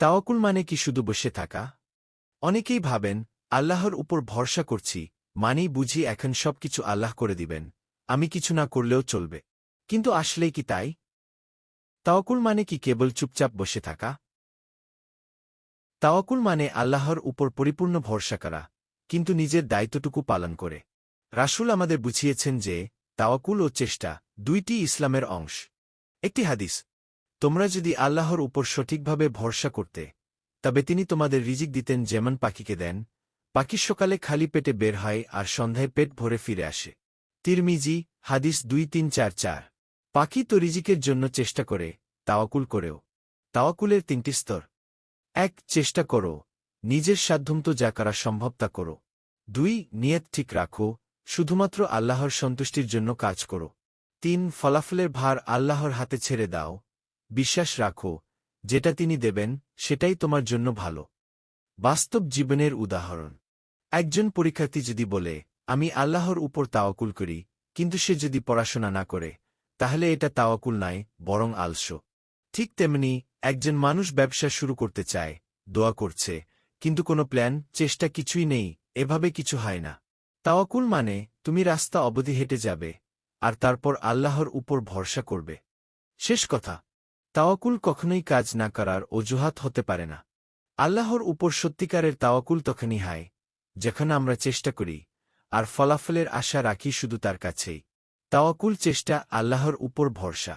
তাওয়াক্কুল মানে কি শুধু বসে থাকা? অনেকেই ভাবেন, আল্লাহর উপর ভরসা করছি, মানেই বুঝি এখন সবকিছু আল্লাহ করে দিবেন, আমি কিছু না করলেও চলবে। কিন্তু আসলেই কি তাই? তাওয়াক্কুল মানে কি কেবল চুপচাপ বসে থাকা? তাওয়াক্কুল মানে আল্লাহর উপর পরিপূর্ণ ভরসা করা, কিন্তু নিজের দায়িত্বটুকু পালন করে। রাসূল আমাদের বুঝিয়েছেন যে, তাওয়াক্কুল ও চেষ্টা দুইটি ইসলামের অংশ। একটি হাদিস, তোমরা যদি আল্লাহর উপর সঠিকভাবে ভরসা করতে, তবে তিনি তোমাদের রিজিক দিতেন যেমন পাখিকে দেন, পাখি সকালে খালি পেটে বের হয় আর সন্ধ্যায় পেট ভরে ফিরে আসে। তিরমিজি, হাদিস 2344। পাখি তো রিজিকের জন্য চেষ্টা করে, তাওয়াক্কুল করেও। তাওয়াক্কুলের তিনটি স্তর। ১. চেষ্টা করো, নিজের সাধ্যমতো যা করা সম্ভব তা করো। ২. নিয়ত ঠিক রাখো, শুধুমাত্র আল্লাহর সন্তুষ্টির জন্য কাজ করো। ৩. ফলাফলের ভার আল্লাহর হাতে ছেড়ে দাও, বিশ্বাস রাখো, যেটা তিনি দেবেন সেটাই তোমার জন্য ভালো। বাস্তব জীবনের উদাহরণ। একজন পরীক্ষার্থী যদি বলে, আমি আল্লাহর উপর তাওয়াক্কুল করি, কিন্তু সে যদি পড়াশোনা না করে, তাহলে এটা তাওয়াক্কুল নয়, বরং আলস্য। ঠিক তেমনি একজন মানুষ ব্যবসা শুরু করতে চায়, দোয়া করছে, কিন্তু কোনো প্ল্যান, চেষ্টা কিছুই নেই, এভাবে কিছু হয় না। তাওয়াক্কুল মানে তুমি রাস্তা অবধি হেঁটে যাবে, আর তারপর আল্লাহর উপর ভরসা করবে। শেষ কথা, তাওয়াক্কুল কখনোই কাজ না করার অজুহাত হতে পারে না। আল্লাহর উপর সত্যিকারের তাওয়াক্কুল তখনই হয়, যখন আমরা চেষ্টা করি, আর ফলাফলের আশা রাখি শুধু তার কাছেই। তাওয়াক্কুল চেষ্টা, আল্লাহর উপর ভরসা।